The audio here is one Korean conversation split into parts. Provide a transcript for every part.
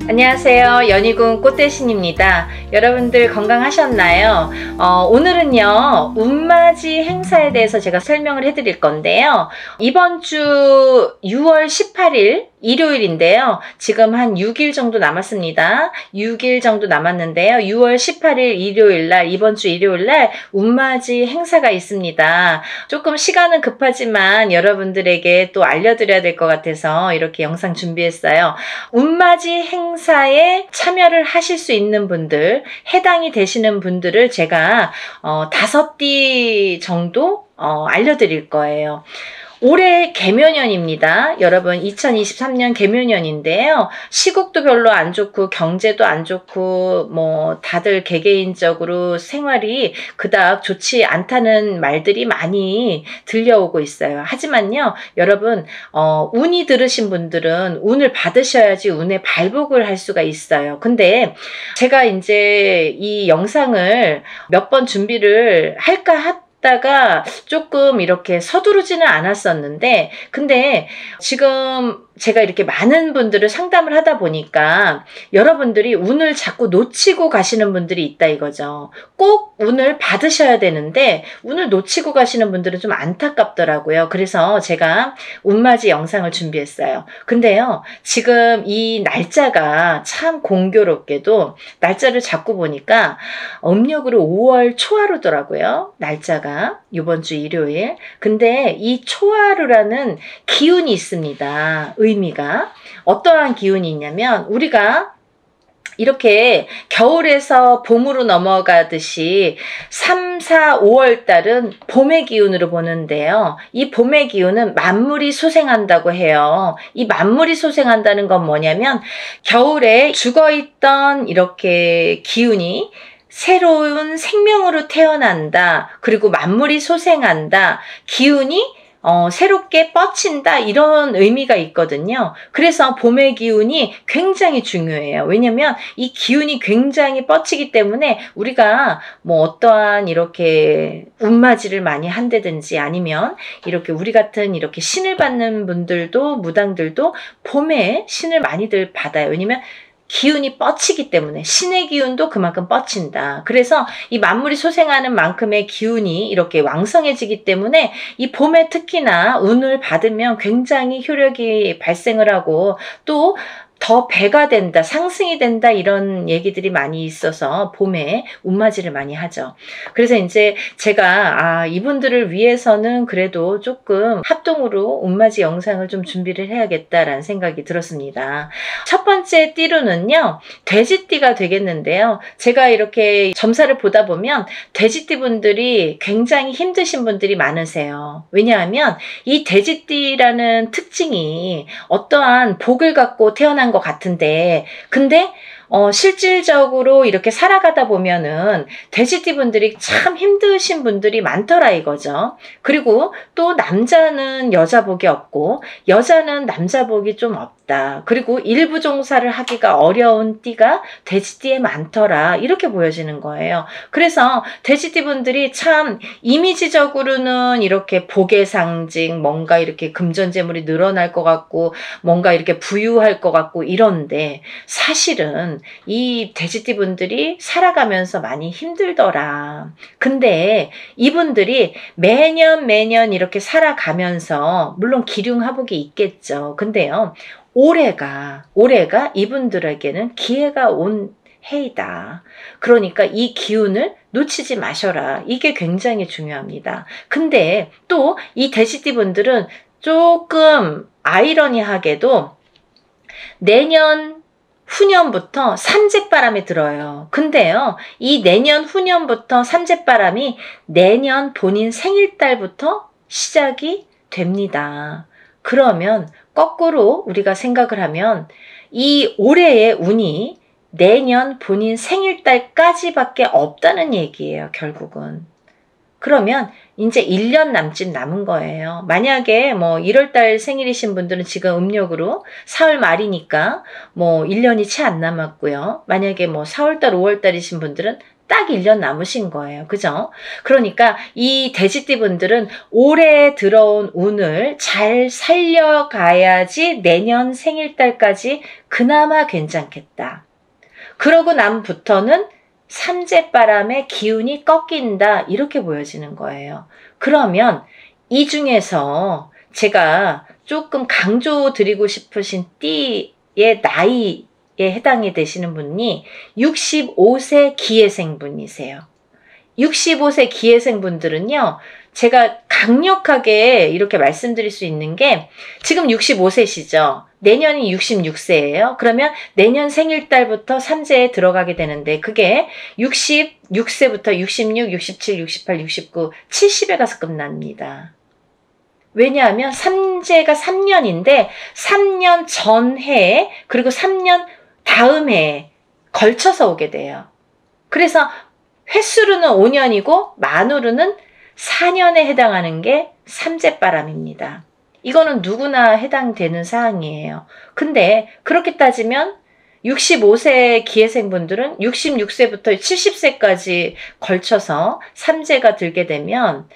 안녕하세요. 연희군 꽃대신입니다. 여러분들 건강하셨나요? 오늘은요, 운맞이 행사에 대해서 제가 설명을 해드릴 건데요. 이번 주 6월 18일 일요일인데요. 지금 한 6일 정도 남았습니다. 6일 정도 남았는데요. 6월 18일 일요일날, 이번 주 일요일날 운맞이 행사가 있습니다. 조금 시간은 급하지만 여러분들에게 또 알려드려야 될 것 같아서 이렇게 영상 준비했어요. 운맞이 행사에 참여를 하실 수 있는 분들, 해당이 되시는 분들을 제가 5띠 정도 알려드릴 거예요. 올해 개묘년입니다. 여러분 2023년 개묘년인데요. 시국도 별로 안 좋고 경제도 안 좋고 뭐 다들 개개인적으로 생활이 그닥 좋지 않다는 말들이 많이 들려오고 있어요. 하지만요. 여러분 운이 들으신 분들은 운을 받으셔야지 운의 발복을 할 수가 있어요. 근데 제가 이제 이 영상을 몇 번 준비를 할까 다가 조금 이렇게 서두르지는 않았었는데, 근데 지금 제가 이렇게 많은 분들을 상담을 하다 보니까 여러분들이 운을 자꾸 놓치고 가시는 분들이 있다 이거죠. 꼭 운을 받으셔야 되는데 운을 놓치고 가시는 분들은 좀 안타깝더라고요. 그래서 제가 운맞이 영상을 준비했어요. 근데요, 지금 이 날짜가 참 공교롭게도 날짜를 잡고 보니까 음력으로 5월 초하루더라고요. 날짜가 이번 주 일요일. 근데 이 초하루라는 기운이 있습니다. 의미가 어떠한 기운이 있냐면, 우리가 이렇게 겨울에서 봄으로 넘어가듯이 3, 4, 5월 달은 봄의 기운으로 보는데요. 이 봄의 기운은 만물이 소생한다고 해요. 이 만물이 소생한다는 건 뭐냐면, 겨울에 죽어있던 이렇게 기운이 새로운 생명으로 태어난다. 그리고 만물이 소생한다. 기운이 새롭게 뻗친다, 이런 의미가 있거든요. 그래서 봄의 기운이 굉장히 중요해요. 왜냐면 이 기운이 굉장히 뻗치기 때문에 우리가 뭐 어떠한 이렇게 운맞이를 많이 한다든지 아니면 이렇게 우리 같은 이렇게 신을 받는 분들도, 무당들도 봄에 신을 많이들 받아요. 왜냐면 기운이 뻗치기 때문에, 신의 기운도 그만큼 뻗친다. 그래서 이 만물이 소생하는 만큼의 기운이 이렇게 왕성해지기 때문에 이 봄에 특히나 운을 받으면 굉장히 효력이 발생을 하고 또 더 배가 된다, 상승이 된다, 이런 얘기들이 많이 있어서 봄에 운맞이를 많이 하죠. 그래서 이제 제가 이분들을 위해서는 그래도 조금 합동으로 운맞이 영상을 좀 준비를 해야겠다라는 생각이 들었습니다. 첫 번째 띠로는요, 돼지띠가 되겠는데요. 제가 이렇게 점사를 보다 보면 돼지띠 분들이 굉장히 힘드신 분들이 많으세요. 왜냐하면 이 돼지띠라는 특징이 어떠한 복을 갖고 태어난 것 같은데, 근데 실질적으로 이렇게 살아가다 보면은 돼지띠 분들이 참 힘드신 분들이 많더라 이거죠. 그리고 또 남자는 여자 복이 없고 여자는 남자 복이 좀 없다. 그리고 일부 종사를 하기가 어려운 띠가 돼지띠에 많더라, 이렇게 보여지는 거예요. 그래서 돼지띠 분들이 참 이미지적으로는 이렇게 복의 상징, 뭔가 이렇게 금전재물이 늘어날 것 같고 뭔가 이렇게 부유할 것 같고 이런데, 사실은 이 돼지띠 분들이 살아가면서 많이 힘들더라. 근데 이분들이 매년 이렇게 살아가면서 물론 기륭하복이 있겠죠. 근데요, 올해가 이분들에게는 기회가 온 해이다. 그러니까 이 기운을 놓치지 마셔라. 이게 굉장히 중요합니다. 근데 또 이 돼지띠 분들은 조금 아이러니하게도 내년 후년부터 삼재바람이 들어요. 근데요, 이 내년 후년부터 삼재바람이 내년 본인 생일달부터 시작이 됩니다. 그러면 거꾸로 우리가 생각을 하면 이 올해의 운이 내년 본인 생일달까지밖에 없다는 얘기예요, 결국은. 그러면 이제 1년 남짓 남은 거예요. 만약에 뭐 1월달 생일이신 분들은 지금 음력으로 4월 말이니까 뭐 1년이 채 안 남았고요. 만약에 뭐 4월달, 5월달이신 분들은 딱 1년 남으신 거예요. 그죠? 그러니까 이 돼지띠 분들은 올해 들어온 운을 잘 살려가야지 내년 생일달까지 그나마 괜찮겠다. 그러고 남부터는 삼재바람의 기운이 꺾인다, 이렇게 보여지는 거예요. 그러면 이 중에서 제가 조금 강조드리고 싶으신 띠의 나이에 해당이 되시는 분이 65세 기해생분이세요. 65세 기해생분들은요, 제가 강력하게 이렇게 말씀드릴 수 있는 게, 지금 65세시죠. 내년이 66세예요. 그러면 내년 생일달부터 삼재에 들어가게 되는데, 그게 66세부터 66, 67, 68, 69, 70에 가서 끝납니다. 왜냐하면 삼재가 3년인데 3년 전해 그리고 3년 다음 해에 걸쳐서 오게 돼요. 그래서 횟수로는 5년이고 만으로는 4년에 해당하는 게 삼재바람입니다. 이거는 누구나 해당되는 사항이에요. 근데 그렇게 따지면 65세 기해생분들은 66세부터 70세까지 걸쳐서 삼재가 들게 되면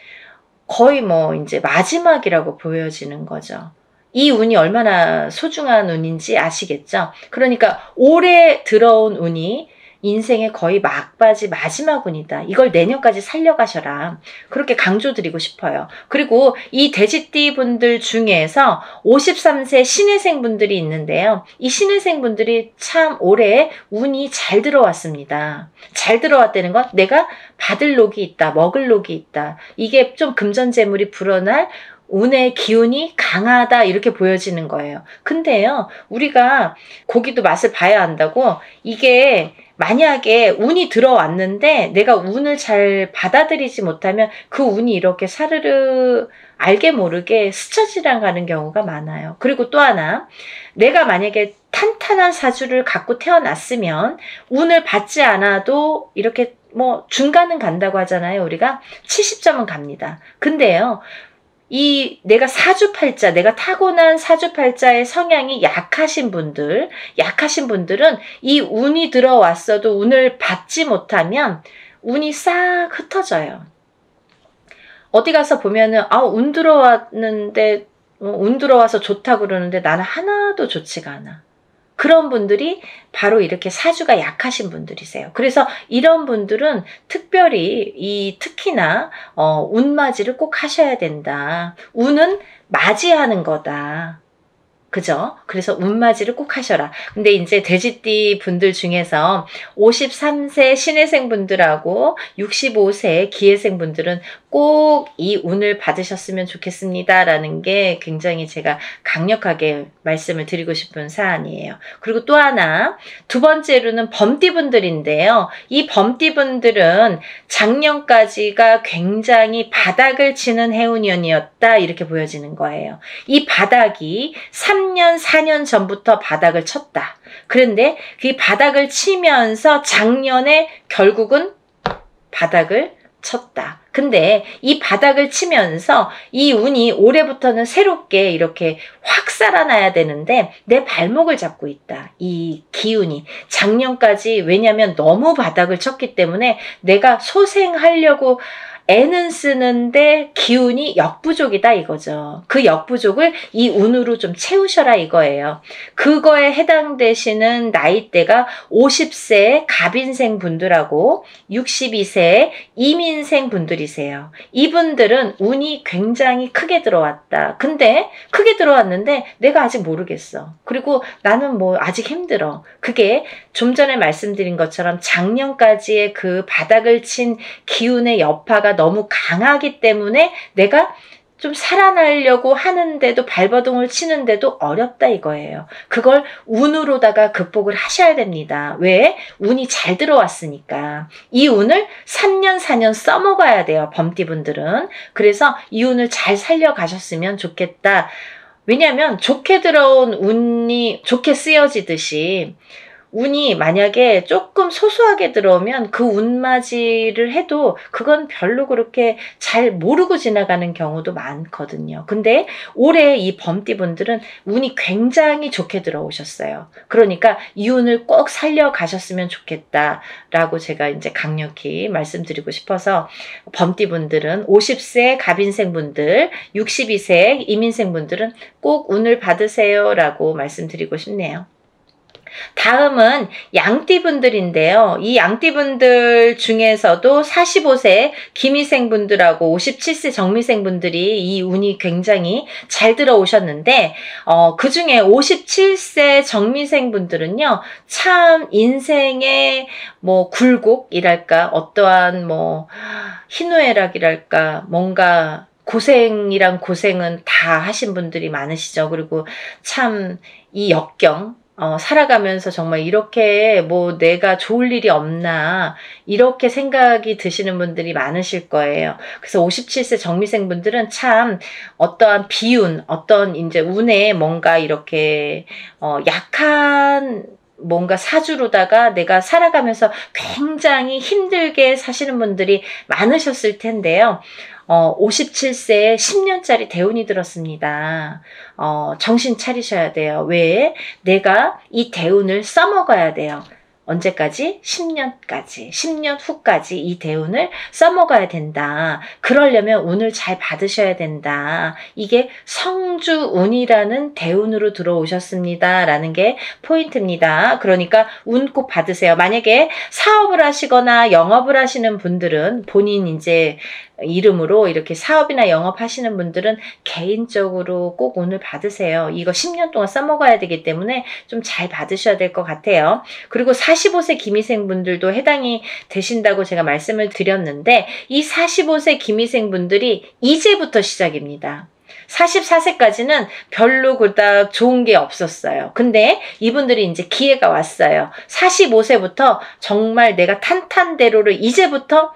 거의 뭐 이제 마지막이라고 보여지는 거죠. 이 운이 얼마나 소중한 운인지 아시겠죠? 그러니까 올해 들어온 운이 인생의 거의 막바지 마지막 운이다. 이걸 내년까지 살려가셔라. 그렇게 강조드리고 싶어요. 그리고 이 돼지띠 분들 중에서 53세 신해생 분들이 있는데요. 이 신해생 분들이 참 올해 운이 잘 들어왔습니다. 잘 들어왔다는 건 내가 받을 녹이 있다, 먹을 녹이 있다. 이게 좀 금전재물이 불어날 운의 기운이 강하다, 이렇게 보여지는 거예요. 근데요, 우리가 고기도 맛을 봐야 한다고, 이게 만약에 운이 들어왔는데 내가 운을 잘 받아들이지 못하면 그 운이 이렇게 사르르 알게 모르게 스쳐 지나가는 경우가 많아요. 그리고 또 하나, 내가 만약에 탄탄한 사주를 갖고 태어났으면 운을 받지 않아도 이렇게 뭐 중간은 간다고 하잖아요. 우리가 70점은 갑니다. 근데요, 이 내가 사주팔자, 내가 타고난 사주팔자의 성향이 약하신 분들은 이 운이 들어왔어도 운을 받지 못하면 운이 싹 흩어져요. 어디 가서 보면은 운 들어왔는데 운 들어와서 좋다고 그러는데 나는 하나도 좋지가 않아. 그런 분들이 바로 이렇게 사주가 약하신 분들이세요. 그래서 이런 분들은 특별히 특히나 운맞이를 꼭 하셔야 된다. 운은 맞이하는 거다. 그죠? 그래서 운맞이를 꼭 하셔라. 근데 이제 돼지띠 분들 중에서 53세 신해생 분들하고 65세 기해생 분들은 꼭 이 운을 받으셨으면 좋겠습니다. 라는 게 굉장히 제가 강력하게 말씀을 드리고 싶은 사안이에요. 그리고 또 하나, 두 번째로는 범띠 분들인데요. 이 범띠 분들은 작년까지가 굉장히 바닥을 치는 해운년이었다, 이렇게 보여지는 거예요. 이 바닥이 3년, 4년 전부터 바닥을 쳤다. 그런데 그 바닥을 치면서 작년에 결국은 바닥을 쳤다. 근데 이 바닥을 치면서 이 운이 올해부터는 새롭게 이렇게 확 살아나야 되는데 내 발목을 잡고 있다. 이 기운이. 작년까지, 왜냐면 너무 바닥을 쳤기 때문에 내가 소생하려고 애는 쓰는데 기운이 역부족이다, 이거죠. 그 역부족을 이 운으로 좀 채우셔라, 이거예요. 그거에 해당되시는 나이대가 50세 갑인생 분들하고 62세 이민생 분들이세요. 이분들은 운이 굉장히 크게 들어왔다. 근데 크게 들어왔는데 내가 아직 모르겠어. 그리고 나는 뭐 아직 힘들어. 그게 좀 전에 말씀드린 것처럼 작년까지의 그 바닥을 친 기운의 여파가 너무 강하기 때문에 내가 좀 살아나려고 하는데도, 발버둥을 치는데도 어렵다, 이거예요. 그걸 운으로다가 극복을 하셔야 됩니다. 왜? 운이 잘 들어왔으니까. 이 운을 3년, 4년 써먹어야 돼요, 범띠분들은. 그래서 이 운을 잘 살려가셨으면 좋겠다. 왜냐하면 좋게 들어온 운이 좋게 쓰여지듯이 운이 만약에 조금 소소하게 들어오면 그 운맞이를 해도 그건 별로 그렇게 잘 모르고 지나가는 경우도 많거든요. 근데 올해 이 범띠분들은 운이 굉장히 좋게 들어오셨어요. 그러니까 이 운을 꼭 살려가셨으면 좋겠다라고 제가 이제 강력히 말씀드리고 싶어서 범띠분들은 50세 갑인생분들, 62세 이민생분들은 꼭 운을 받으세요라고 말씀드리고 싶네요. 다음은 양띠분들인데요. 이 양띠분들 중에서도 45세 기미생분들하고 57세 정미생분들이 이 운이 굉장히 잘 들어오셨는데 그 중에 57세 정미생분들은요. 참 인생의 뭐 굴곡이랄까 어떠한 뭐 희노애락이랄까 뭔가 고생이란 고생은 다 하신 분들이 많으시죠. 그리고 참 이 역경 살아가면서 정말 이렇게 뭐 내가 좋을 일이 없나 이렇게 생각이 드시는 분들이 많으실 거예요. 그래서 57세 정미생 분들은 참 어떠한 비운, 어떤 이제 운에 뭔가 이렇게 약한 뭔가 사주로다가 내가 살아가면서 굉장히 힘들게 사시는 분들이 많으셨을 텐데요. 57세에 10년짜리 대운이 들었습니다. 정신 차리셔야 돼요. 왜? 내가 이 대운을 써먹어야 돼요. 언제까지? 10년까지. 10년 후까지 이 대운을 써먹어야 된다. 그러려면 운을 잘 받으셔야 된다. 이게 성주운이라는 대운으로 들어오셨습니다. 라는 게 포인트입니다. 그러니까 운 꼭 받으세요. 만약에 사업을 하시거나 영업을 하시는 분들은 본인 이제 이름으로 이렇게 사업이나 영업하시는 분들은 개인적으로 꼭 운을 받으세요. 이거 10년 동안 써먹어야 되기 때문에 좀 잘 받으셔야 될 것 같아요. 그리고 45세 기미생 분들도 해당이 되신다고 제가 말씀을 드렸는데 이 45세 기미생 분들이 이제부터 시작입니다. 44세까지는 별로 그닥 좋은 게 없었어요. 근데 이분들이 이제 기회가 왔어요. 45세부터 정말 내가 탄탄대로를 이제부터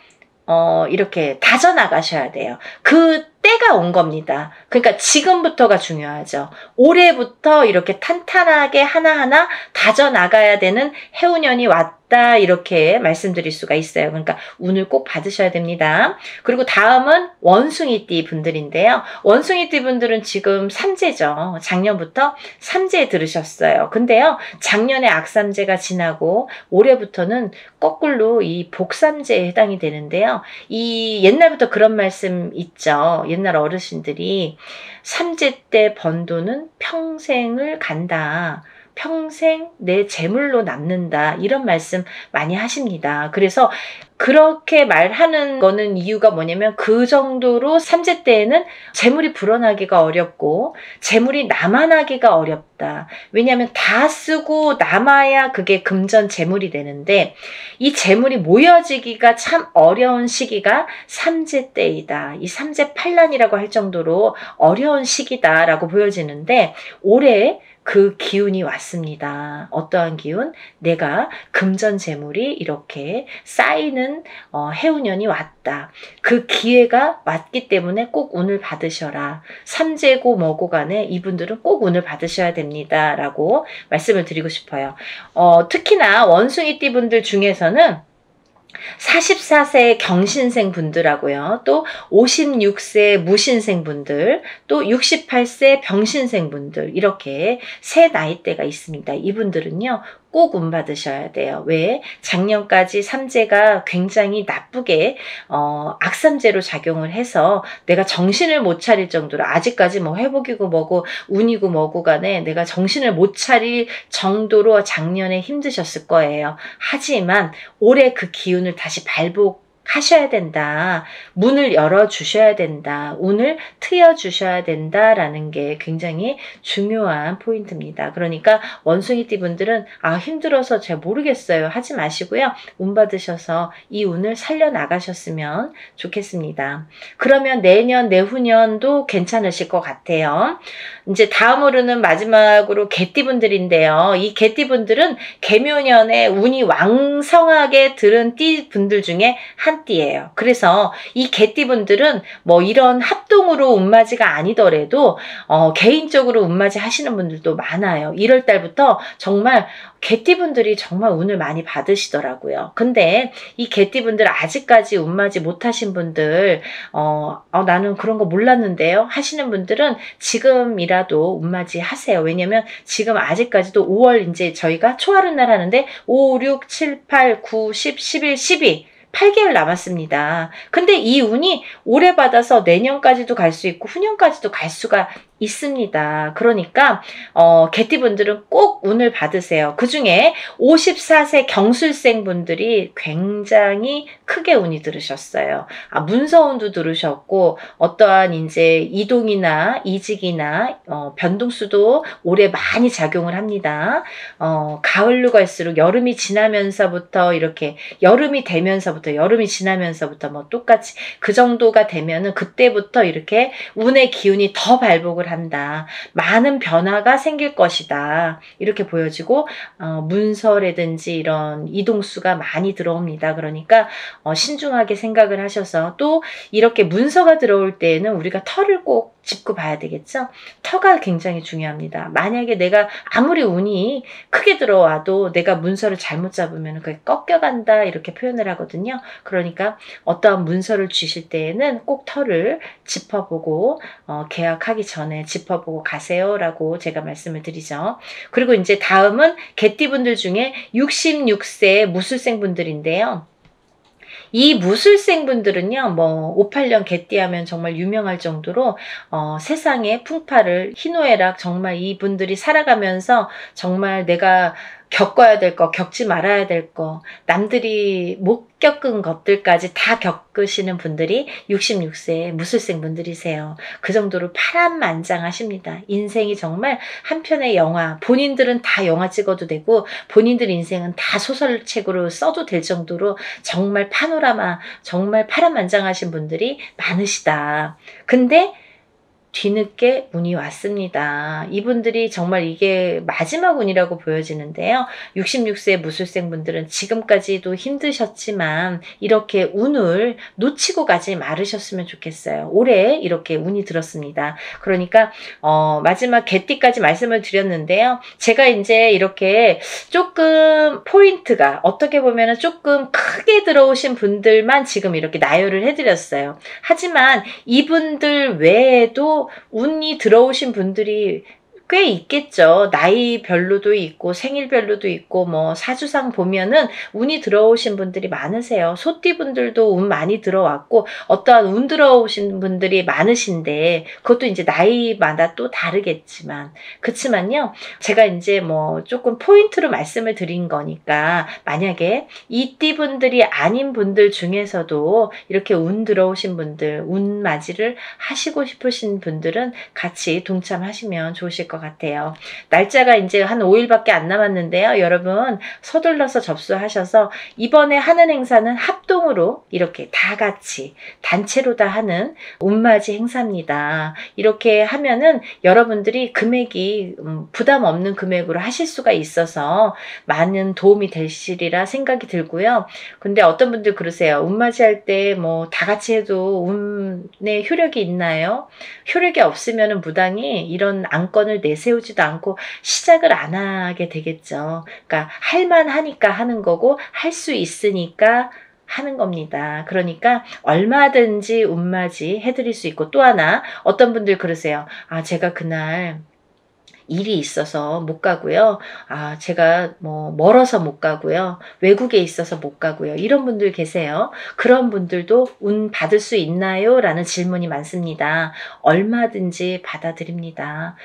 이렇게 다져나가셔야 돼요. 그 때가 온 겁니다. 그러니까 지금부터가 중요하죠. 올해부터 이렇게 탄탄하게 하나하나 다져나가야 되는 해운년이 왔다 이렇게 말씀드릴 수가 있어요. 그러니까 운을 꼭 받으셔야 됩니다. 그리고 다음은 원숭이띠 분들인데요. 원숭이띠 분들은 지금 삼재죠. 작년부터 삼재에 들으셨어요. 근데요. 작년에 악삼재가 지나고 올해부터는 거꾸로 이 복삼재에 해당이 되는데요. 이 옛날부터 그런 말씀 있죠. 옛날 어르신들이 삼재 때 번 돈은 평생을 간다. 평생 내 재물로 남는다. 이런 말씀 많이 하십니다. 그래서 그렇게 말하는 거는 이유가 뭐냐면 그 정도로 삼재 때에는 재물이 불어나기가 어렵고 재물이 남아나기가 어렵다. 왜냐하면 다 쓰고 남아야 그게 금전 재물이 되는데 이 재물이 모여지기가 참 어려운 시기가 삼재 때이다. 이 삼재 팔란이라고 할 정도로 어려운 시기다라고 보여지는데 올해 그 기운이 왔습니다. 어떠한 기운? 내가 금전 재물이 이렇게 쌓이는 해운년이 왔다. 그 기회가 왔기 때문에 꼭 운을 받으셔라. 삼재고 뭐고 간에 이분들은 꼭 운을 받으셔야 됩니다. 라고 말씀을 드리고 싶어요. 특히나 원숭이띠 분들 중에서는 44세 경신생 분들하고요. 또 56세 무신생 분들, 또 68세 병신생 분들 이렇게 세 나이대가 있습니다. 이분들은요. 꼭 운 받으셔야 돼요. 왜? 작년까지 삼재가 굉장히 나쁘게 악삼재로 작용을 해서 내가 정신을 못 차릴 정도로 아직까지 뭐 회복이고 뭐고 운이고 뭐고 간에 내가 정신을 못 차릴 정도로 작년에 힘드셨을 거예요. 하지만 올해 그 기운을 다시 발복하셔야 된다. 문을 열어주셔야 된다. 운을 트여주셔야 된다라는 게 굉장히 중요한 포인트입니다. 그러니까 원숭이띠 분들은 힘들어서 잘 모르겠어요. 하지 마시고요. 운 받으셔서 이 운을 살려나가셨으면 좋겠습니다. 그러면 내년, 내후년도 괜찮으실 것 같아요. 이제 다음으로는 마지막으로 개띠 분들인데요. 이 개띠 분들은 개묘년에 운이 왕성하게 들은 띠 분들 중에 한 개만띠예요. 그래서 이 개띠분들은 뭐 이런 합동으로 운맞이가 아니더라도 개인적으로 운맞이 하시는 분들도 많아요. 1월 달부터 정말 개띠분들이 정말 운을 많이 받으시더라고요. 근데 이 개띠분들 아직까지 운맞이 못하신 분들 나는 그런 거 몰랐는데요 하시는 분들은 지금이라도 운맞이 하세요. 왜냐면 지금 아직까지도 5월 이제 저희가 초하루 날 하는데 5, 6, 7, 8, 9, 10, 11, 12 8개월 남았습니다. 근데 이 운이 올해 받아서 내년까지도 갈 수 있고 후년까지도 갈 수가 있습니다. 그러니까 개띠분들은 꼭 운을 받으세요. 그 중에 54세 경술생 분들이 굉장히 크게 운이 들으셨어요. 문서운도 들으셨고 어떠한 이제 이동이나 이직이나 변동수도 올해 많이 작용을 합니다. 가을로 갈수록 여름이 지나면서부터 이렇게 여름이 지나면서부터 뭐 똑같이 그 정도가 되면은 그때부터 이렇게 운의 기운이 더 발복을 한다. 많은 변화가 생길 것이다. 이렇게 보여지고 문서라든지 이런 이동수가 많이 들어옵니다. 그러니까 신중하게 생각을 하셔서 또 이렇게 문서가 들어올 때에는 우리가 터를 꼭 짚고 봐야 되겠죠. 터가 굉장히 중요합니다. 만약에 내가 아무리 운이 크게 들어와도 내가 문서를 잘못 잡으면 그게 꺾여간다 이렇게 표현을 하거든요. 그러니까 어떠한 문서를 주실 때에는 꼭 터를 짚어보고 계약하기 전에 짚어보고 가세요라고 제가 말씀을 드리죠. 그리고 이제 다음은 개띠분들 중에 66세 무술생 분들인데요. 이 무술생 분들은요, 뭐 58년 개띠하면 정말 유명할 정도로 세상의 풍파를 희노애락 정말 이분들이 살아가면서 정말 내가 겪어야 될 거, 겪지 말아야 될 거, 남들이 못 겪은 것들까지 다 겪으시는 분들이 66세 무술생 분들이세요. 그 정도로 파란만장하십니다. 인생이 정말 한 편의 영화, 본인들은 다 영화 찍어도 되고 본인들 인생은 다 소설책으로 써도 될 정도로 정말 파노라마, 정말 파란만장하신 분들이 많으시다. 근데 뒤늦게 운이 왔습니다. 이분들이 정말 이게 마지막 운이라고 보여지는데요. 66세 무술생 분들은 지금까지도 힘드셨지만 이렇게 운을 놓치고 가지 말으셨으면 좋겠어요. 올해 이렇게 운이 들었습니다. 그러니까 마지막 개띠까지 말씀을 드렸는데요. 제가 이제 이렇게 조금 포인트가 어떻게 보면 조금 크게 들어오신 분들만 지금 이렇게 나열을 해드렸어요. 하지만 이분들 외에도 운이 들어오신 분들이 꽤 있겠죠. 나이별로도 있고 생일별로도 있고 뭐 사주상 보면은 운이 들어오신 분들이 많으세요. 소띠분들도 운 많이 들어왔고 어떠한 운 들어오신 분들이 많으신데 그것도 이제 나이마다 또 다르겠지만 그렇지만요. 제가 이제 뭐 조금 포인트로 말씀을 드린 거니까 만약에 이 띠분들이 아닌 분들 중에서도 이렇게 운 들어오신 분들 운 맞이를 하시고 싶으신 분들은 같이 동참하시면 좋으실 것 같아요. 날짜가 이제 한 5일밖에 안 남았는데요. 여러분 서둘러서 접수하셔서 이번에 하는 행사는 합동으로 이렇게 다 같이 단체로 다 하는 운맞이 행사입니다. 이렇게 하면은 여러분들이 금액이 부담 없는 금액으로 하실 수가 있어서 많은 도움이 되시리라 생각이 들고요. 근데 어떤 분들 그러세요. 운맞이 할 때 뭐 다 같이 해도 운의 효력이 있나요? 효력이 없으면 무당이 이런 안건을 내세우지도 않고 시작을 안 하게 되겠죠. 그러니까 할만하니까 하는 거고 할 수 있으니까 하는 겁니다. 그러니까 얼마든지 운맞이 해드릴 수 있고 또 하나 어떤 분들 그러세요. 제가 그날 일이 있어서 못 가고요. 제가 뭐 멀어서 못 가고요. 외국에 있어서 못 가고요. 이런 분들 계세요. 그런 분들도 운 받을 수 있나요? 라는 질문이 많습니다. 얼마든지 받아드립니다.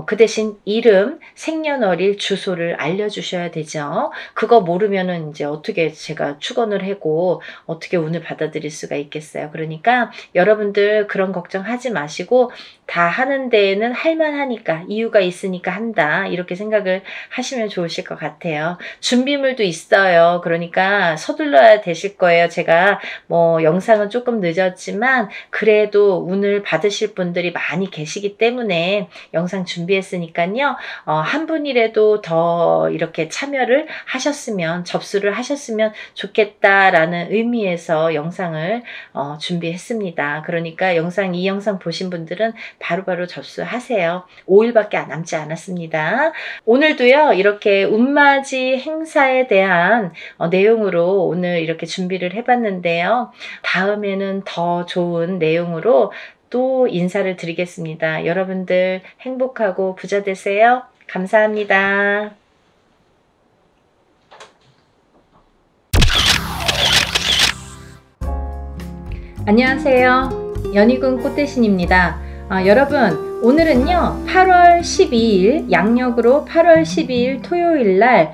그 대신 이름, 생년월일, 주소를 알려주셔야 되죠. 그거 모르면은 이제 어떻게 제가 축원을 하고 어떻게 운을 받아들일 수가 있겠어요. 그러니까 여러분들 그런 걱정하지 마시고 다 하는 데에는 할만하니까 이유가 있으니까 한다. 이렇게 생각을 하시면 좋으실 것 같아요. 준비물도 있어요. 그러니까 서둘러야 되실 거예요. 제가 뭐 영상은 조금 늦었지만 그래도 운을 받으실 분들이 많이 계시기 때문에 영상 준비했으니까요. 한 분이라도 더 이렇게 참여를 하셨으면, 접수를 하셨으면 좋겠다라는 의미에서 영상을 준비했습니다. 그러니까 이 영상 보신 분들은 바로바로 접수하세요. 5일밖에 남지 않았습니다. 오늘도요, 이렇게 운맞이 행사에 대한 내용으로 오늘 이렇게 준비를 해봤는데요. 다음에는 더 좋은 내용으로 또 인사를 드리겠습니다. 여러분들 행복하고 부자 되세요. 감사합니다. 안녕하세요. 연희군 꽃대신입니다. 여러분, 오늘은요 8월 12일 양력으로 8월 12일 토요일 날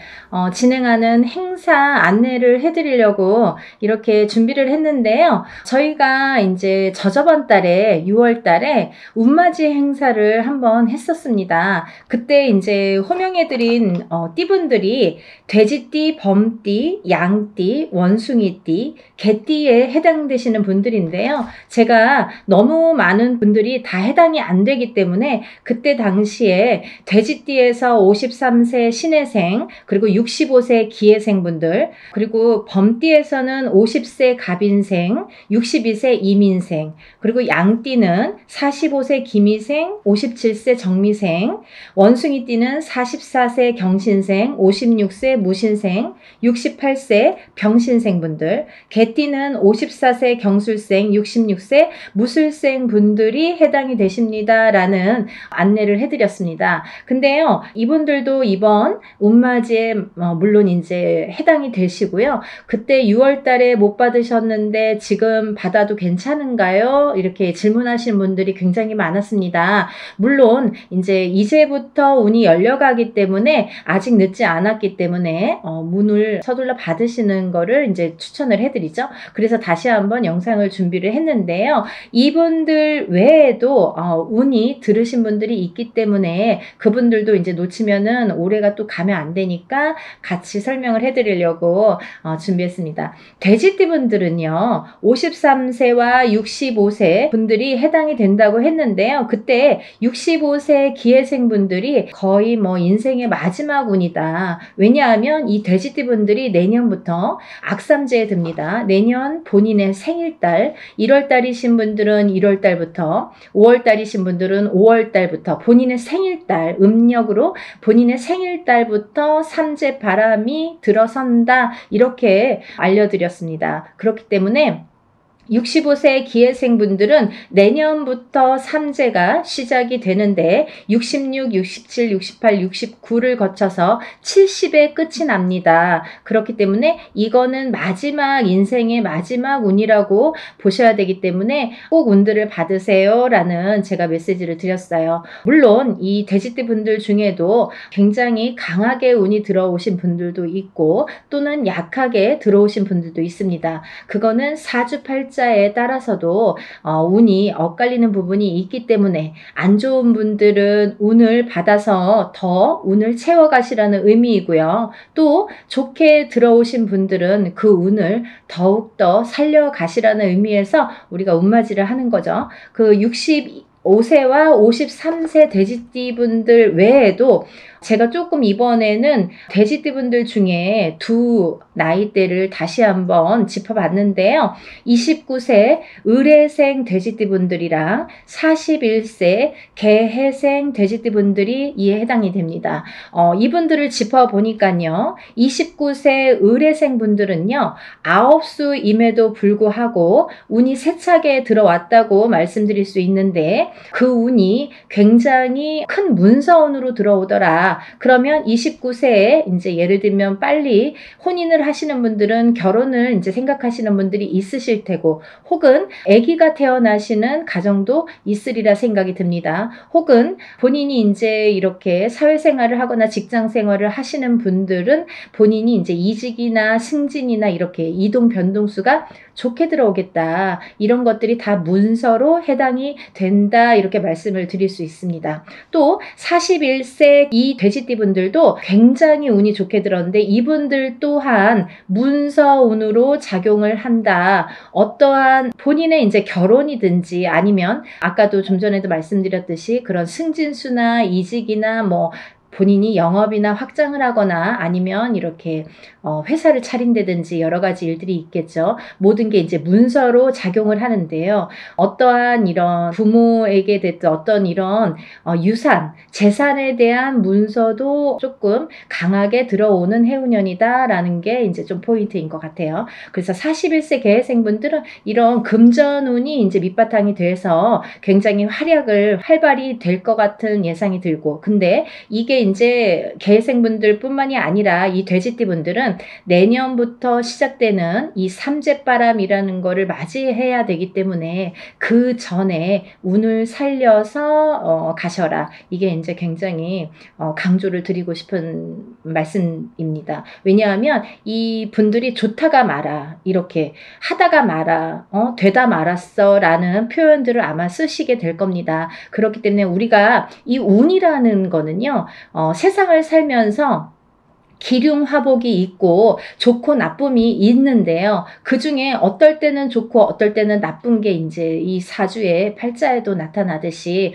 진행하는 행사 안내를 해드리려고 이렇게 준비를 했는데요. 저희가 이제 저저번 달에 6월 달에 운맞이 행사를 한번 했었습니다. 그때 이제 호명해드린 띠분들이 돼지띠, 범띠, 양띠, 원숭이띠, 개띠에 해당되시는 분들인데요. 제가 너무 많은 분들이 다 해당이 안 되기 때문에 그때 당시에 돼지띠에서 53세 신해생, 그리고 65세 기해생 분들, 그리고 범띠에서는 50세 갑인생, 62세 이민생, 그리고 양띠는 45세 기미생, 57세 정미생, 원숭이띠는 44세 경신생, 56세 무신생, 68세 병신생 분들, 개띠는 54세 경술생, 66세 무술생 분들이 해당이 되십니다 라는 안내를 해드렸습니다. 근데요, 이분들도 이번 운맞이에 물론 이제 해당이 되시고요. 그때 6월 달에 못 받으셨는데 지금 받아도 괜찮은가요? 이렇게 질문하시는 분들이 굉장히 많았습니다. 물론 이제부터 운이 열려가기 때문에 아직 늦지 않았기 때문에 문을 서둘러 받으시는 거를 이제 추천을 해드리죠. 그래서 다시 한번 영상을 준비를 했는데요. 이분들 외에도 운이 들으신 분들이 있기 때문에 그분들도 이제 놓치면은 올해가 또 가면 안 되니까 같이 설명을 해드리려고 준비했습니다. 돼지띠 분들은요 53세와 65세 분들이 해당이 된다고 했는데요. 그때 65세 기해생 분들이 거의 뭐 인생의 마지막 운이다. 왜냐하면 이 돼지띠 분들이 내년부터 악삼제에 듭니다. 내년 본인의 생일달 1월달이신 분들은 1월달부터, 5월달이신 분들은 5월달부터 본인의 생일달, 음력으로 본인의 생일달부터 삼재 바람이 들어선다, 이렇게 알려드렸습니다. 그렇기 때문에 65세 기해생분들은 내년부터 삼재가 시작이 되는데 66, 67, 68, 69를 거쳐서 70에 끝이 납니다. 그렇기 때문에 이거는 인생의 마지막 운이라고 보셔야 되기 때문에 꼭 운들을 받으세요 라는 제가 메시지를 드렸어요. 물론 이 돼지띠 분들 중에도 굉장히 강하게 운이 들어오신 분들도 있고 또는 약하게 들어오신 분들도 있습니다. 그거는 사주팔자 에 따라서도 운이 엇갈리는 부분이 있기 때문에 안 좋은 분들은 운을 받아서 더 운을 채워가시라는 의미이고요. 또 좋게 들어오신 분들은 그 운을 더욱더 살려가시라는 의미에서 우리가 운맞이를 하는 거죠. 그 65세와 53세 돼지띠 분들 외에도 제가 조금 이번에는 돼지띠 분들 중에 두 나이대를 다시 한번 짚어봤는데요. 29세 을해생 돼지띠 분들이랑 41세 개해생 돼지띠 분들이 이에 해당이 됩니다. 이분들을 짚어보니까요. 29세 을해생 분들은요. 아홉수임에도 불구하고 운이 세차게 들어왔다고 말씀드릴 수 있는데 그 운이 굉장히 큰 문서운으로 들어오더라. 그러면 29세에 이제 예를 들면 빨리 혼인을 하시는 분들은 결혼을 이제 생각하시는 분들이 있으실 테고, 혹은 아기가 태어나시는 가정도 있으리라 생각이 듭니다. 혹은 본인이 이제 이렇게 사회생활을 하거나 직장생활을 하시는 분들은 본인이 이제 이직이나 승진이나 이렇게 이동 변동수가 좋게 들어오겠다. 이런 것들이 다 문서로 해당이 된다. 이렇게 말씀을 드릴 수 있습니다. 또 41세 이 돼지띠분들도 굉장히 운이 좋게 들었는데 이분들 또한 문서운으로 작용을 한다. 어떠한 본인의 이제 결혼이든지 아니면 아까도 좀 전에도 말씀드렸듯이 그런 승진수나 이직이나 뭐 본인이 영업이나 확장을 하거나 아니면 이렇게 회사를 차린다든지 여러 가지 일들이 있겠죠. 모든 게 이제 문서로 작용을 하는데요. 어떠한 이런 부모에게 됐든 어떤 이런 유산, 재산에 대한 문서도 조금 강하게 들어오는 해운년이다라는 게 이제 좀 포인트인 것 같아요. 그래서 41세 개해생분들은 이런 금전운이 이제 밑바탕이 돼서 굉장히 활발히 될 것 같은 예상이 들고, 근데 이게 이제 개해생분들 뿐만이 아니라 이 돼지띠분들은 내년부터 시작되는 이 삼재바람이라는 거를 맞이해야 되기 때문에 그 전에 운을 살려서 가셔라. 이게 이제 굉장히 강조를 드리고 싶은 말씀입니다. 왜냐하면 이 분들이 좋다가 말아, 이렇게 하다가 말아, 되다 말았어 라는 표현들을 아마 쓰시게 될 겁니다. 그렇기 때문에 우리가 이 운이라는 거는요, 세상을 살면서 기륭화복이 있고 좋고 나쁨이 있는데요. 그 중에 어떨 때는 좋고 어떨 때는 나쁜 게 이제 이 사주의 팔자에도 나타나듯이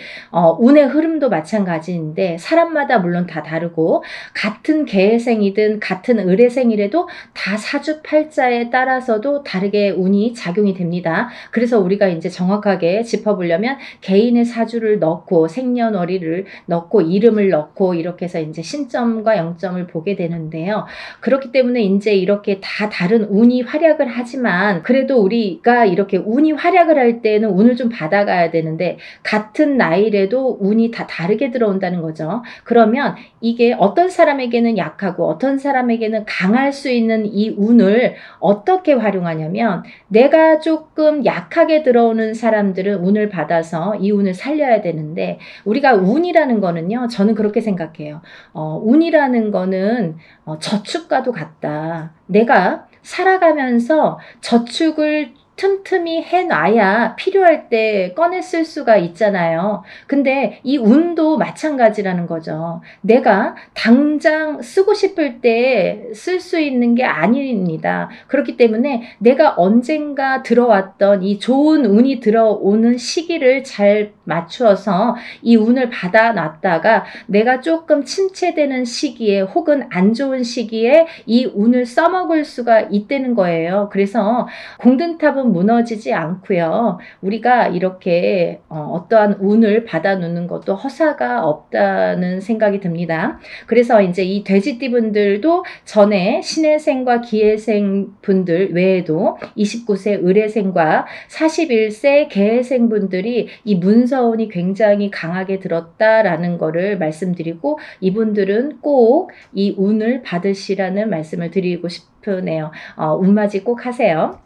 운의 흐름도 마찬가지인데 사람마다 물론 다 다르고 같은 개해생이든 같은 을해생이라도 다 사주 팔자에 따라서도 다르게 운이 작용이 됩니다. 그래서 우리가 이제 정확하게 짚어보려면 개인의 사주를 넣고 생년월일을 넣고 이름을 넣고 이렇게 해서 이제 신점과 영점을 보게 되는 데요. 그렇기 때문에 이제 이렇게 다 다른 운이 활약을 하지만 그래도 우리가 이렇게 운이 활약을 할 때는 운을 좀 받아가야 되는데 같은 나이라도 운이 다 다르게 들어온다는 거죠. 그러면 이게 어떤 사람에게는 약하고 어떤 사람에게는 강할 수 있는 이 운을 어떻게 활용하냐면 내가 조금 약하게 들어오는 사람들은 운을 받아서 이 운을 살려야 되는데 우리가 운이라는 거는요. 저는 그렇게 생각해요. 운이라는 거는 저축과도 같다. 내가 살아가면서 저축을 틈틈이 해놔야 필요할 때 꺼내 쓸 수가 있잖아요. 근데 이 운도 마찬가지라는 거죠. 내가 당장 쓰고 싶을 때 쓸 수 있는 게 아닙니다. 그렇기 때문에 내가 언젠가 들어왔던 이 좋은 운이 들어오는 시기를 잘 맞추어서 이 운을 받아놨다가 내가 조금 침체되는 시기에 혹은 안 좋은 시기에 이 운을 써먹을 수가 있다는 거예요. 그래서 공든탑은 무너지지 않고요. 우리가 이렇게 어떠한 운을 받아놓는 것도 허사가 없다는 생각이 듭니다. 그래서 이제 이 돼지띠분들도 전에 신해생과 기해생 분들 외에도 29세 을해생과 41세 개해생 분들이 이 문서운이 굉장히 강하게 들었다라는 거를 말씀드리고 이분들은 꼭 이 운을 받으시라는 말씀을 드리고 싶으네요. 운맞이 꼭 하세요.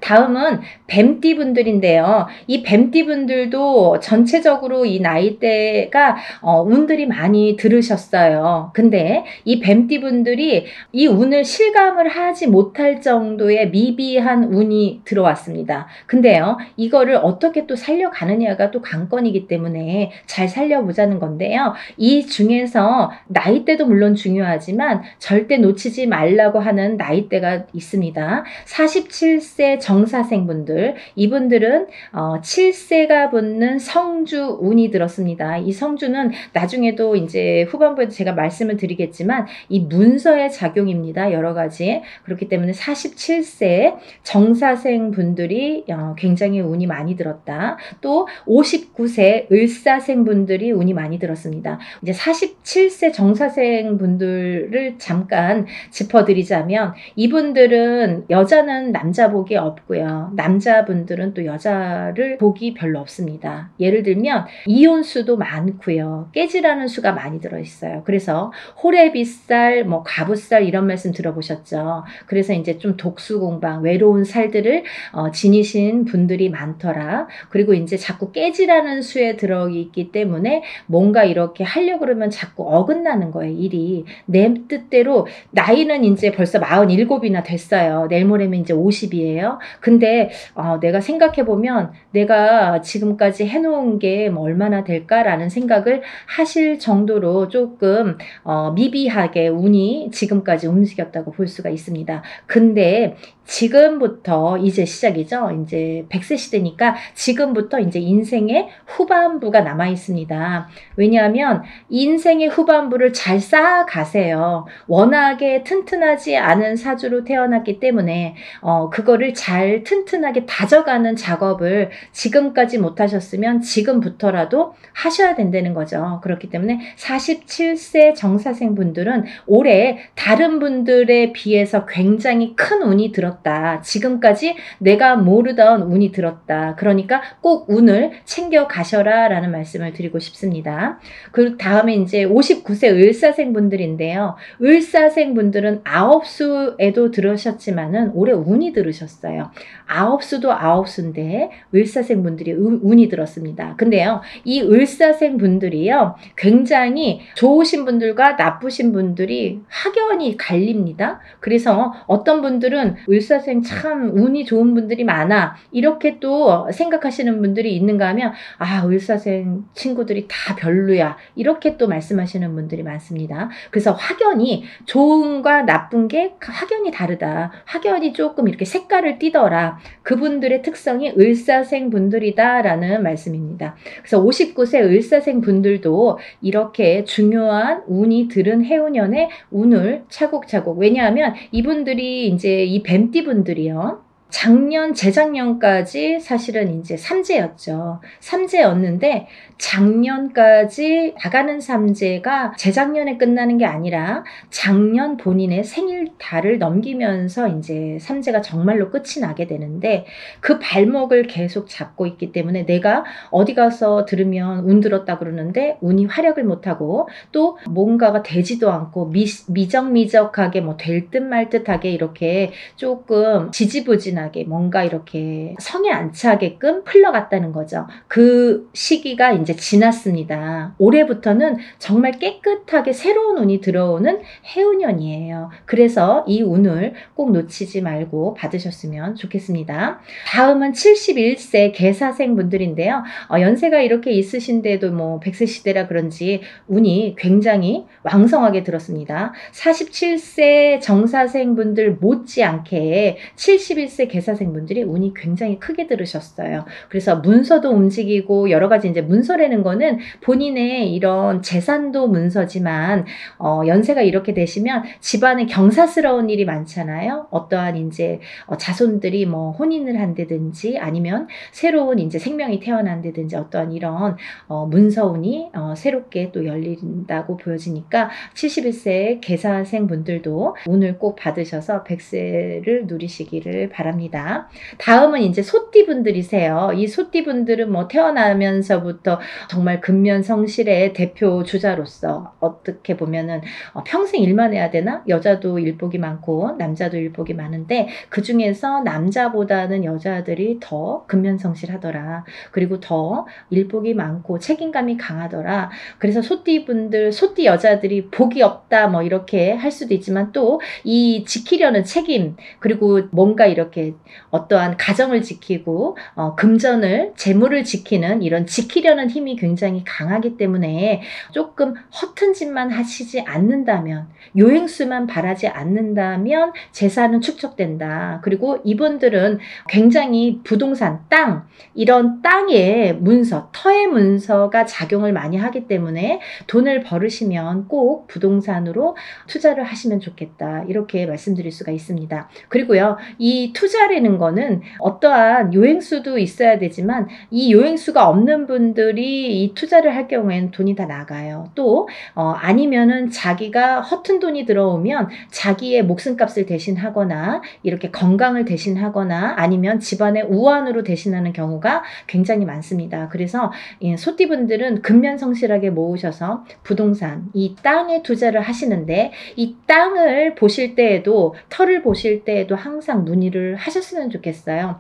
다음은 뱀띠 분들인데요. 이 뱀띠 분들도 전체적으로 이 나이대가 운들이 많이 들으셨어요. 근데 이 뱀띠 분들이 이 운을 실감을 하지 못할 정도의 미비한 운이 들어왔습니다. 근데요, 이거를 어떻게 또 살려가느냐가 또 관건이기 때문에 잘 살려보자는 건데요. 이 중에서 나이대도 물론 중요하지만 절대 놓치지 말라고 하는 나이대가 있습니다. 47세 정사생분들, 이분들은 7세가 붙는 성주 운이 들었습니다. 이 성주는 나중에도 이제 후반부에도 제가 말씀을 드리겠지만 이 문서의 작용입니다. 여러 가지. 그렇기 때문에 47세 정사생 분들이 굉장히 운이 많이 들었다. 또 59세 을사생 분들이 운이 많이 들었습니다. 이제 47세 정사생 분들을 잠깐 짚어드리자면 이분들은 여자는 남자 복이 없고요. 남자분들은 또 여자를 복이 별로 없습니다. 예를 들면 이혼수도 많고요. 깨지라는 수가 많이 들어있어요. 그래서 호래비살, 뭐 가부살 이런 말씀 들어보셨죠. 그래서 이제 좀 독수공방, 외로운 살들을 지니신 분들이 많더라. 그리고 이제 자꾸 깨지라는 수에 들어있기 때문에 뭔가 이렇게 하려고 그러면 자꾸 어긋나는 거예요. 일이. 내 뜻대로 나이는 이제 벌써 47이나 됐어요. 내일 모레면 이제 50이에요. 근데 내가 생각해보면 내가 지금까지 해놓은 게 뭐 얼마나 될까라는 생각을 하실 정도로 조금 미비하게 운이 지금까지 움직였다고 볼 수가 있습니다. 근데 지금부터 이제 시작이죠. 이제 100세 시대니까 지금부터 이제 인생의 후반부가 남아 있습니다. 왜냐하면 인생의 후반부를 잘 쌓아가세요. 워낙에 튼튼하지 않은 사주로 태어났기 때문에 그거를 잘 튼튼하게 다져가는 작업을 지금까지 못하셨으면 지금부터라도 하셔야 된다는 거죠. 그렇기 때문에 47세 정사생 분들은 올해 다른 분들에 비해서 굉장히 큰 운이 들었다. 지금까지 내가 모르던 운이 들었다. 그러니까 꼭 운을 챙겨 가셔라 라는 말씀을 드리고 싶습니다. 그 다음에 이제 59세 을사생 분들인데요. 을사생 분들은 아홉수에도 들으셨지만은 올해 운이 들으셨어요. 아홉수도 아홉수인데 을사생 분들이 운이 들었습니다. 근데요, 이 을사생 분들이요, 굉장히 좋으신 분들과 나쁘신 분들이 확연히 갈립니다. 그래서 어떤 분들은 을사생 참 운이 좋은 분들이 많아 이렇게 또 생각하시는 분들이 있는가 하면 을사생 친구들이 다 별로야 이렇게 또 말씀하시는 분들이 많습니다. 그래서 확연히 좋은과 나쁜 게 확연히 다르다. 확연히 조금 이렇게 색깔을 띠더라. 그분들의 특성이 을사생 분들이다 라는 말씀입니다. 그래서 59세 을사생 분들도 이렇게 중요한 운이 들은 해운년에 운을 차곡차곡, 왜냐하면 이분들이 이제 이 뱀띠 분들이요, 작년, 재작년까지 사실은 이제 삼재였죠. 삼재였는데 작년까지 나가는 삼재가 재작년에 끝나는 게 아니라 작년 본인의 생일달을 넘기면서 이제 삼재가 정말로 끝이 나게 되는데 그 발목을 계속 잡고 있기 때문에 내가 어디 가서 들으면 운 들었다 그러는데 운이 활약을 못하고 또 뭔가가 되지도 않고 미적미적하게 뭐 될 듯 말 듯하게 이렇게 조금 지지부진하게 뭔가 이렇게 성에 안 차게끔 흘러갔다는 거죠. 그 시기가 이제 지났습니다. 올해부터는 정말 깨끗하게 새로운 운이 들어오는 해운년이에요. 그래서 이 운을 꼭 놓치지 말고 받으셨으면 좋겠습니다. 다음은 71세 계사생 분들인데요. 연세가 이렇게 있으신데도 뭐 100세 시대라 그런지 운이 굉장히 왕성하게 들었습니다. 47세 정사생 분들 못지않게 71세 계사생 분들이 운이 굉장히 크게 들으셨어요. 그래서 문서도 움직이고 여러 가지 이제 문서라는 거는 본인의 이런 재산도 문서지만 연세가 이렇게 되시면 집안에 경사스러운 일이 많잖아요. 어떠한 이제 자손들이 뭐 혼인을 한다든지 아니면 새로운 이제 생명이 태어난다든지 어떠한 이런 문서운이 새롭게 또 열린다고 보여지니까 71세 계사생 분들도 운을 꼭 받으셔서 100세를 누리시기를 바랍니다. 다음은 이제 소띠 분들이세요. 이 소띠 분들은 뭐 태어나면서부터 정말 근면성실의 대표 주자로서 어떻게 보면은 평생 일만 해야 되나? 여자도 일복이 많고 남자도 일복이 많은데 그 중에서 남자보다는 여자들이 더 근면성실하더라. 그리고 더 일복이 많고 책임감이 강하더라. 그래서 소띠 분들, 소띠 여자들이 복이 없다 뭐 이렇게 할 수도 있지만 또 이 지키려는 책임, 그리고 뭔가 이렇게 어떠한 가정을 지키고 금전을, 재물을 지키는 이런 지키려는 힘이 굉장히 강하기 때문에 조금 허튼 짓만 하시지 않는다면, 요행수만 바라지 않는다면 재산은 축적된다. 그리고 이분들은 굉장히 부동산, 땅, 이런 땅의 문서, 터의 문서가 작용을 많이 하기 때문에 돈을 벌으시면 꼭 부동산으로 투자를 하시면 좋겠다. 이렇게 말씀드릴 수가 있습니다. 그리고요, 이 투자라는 거는 어떠한 요행수도 있어야 되지만 이 요행수가 없는 분들이 이 투자를 할 경우에는 돈이 다 나가요. 또 아니면은 자기가 허튼 돈이 들어오면 자기의 목숨값을 대신하거나 이렇게 건강을 대신하거나 아니면 집안의 우환으로 대신하는 경우가 굉장히 많습니다. 그래서 소띠분들은 근면성실하게 모으셔서 부동산, 이 땅에 투자를 하시는데 이 땅을 보실 때에도, 터를 보실 때에도 항상 문의를 하셨으면 좋겠어요.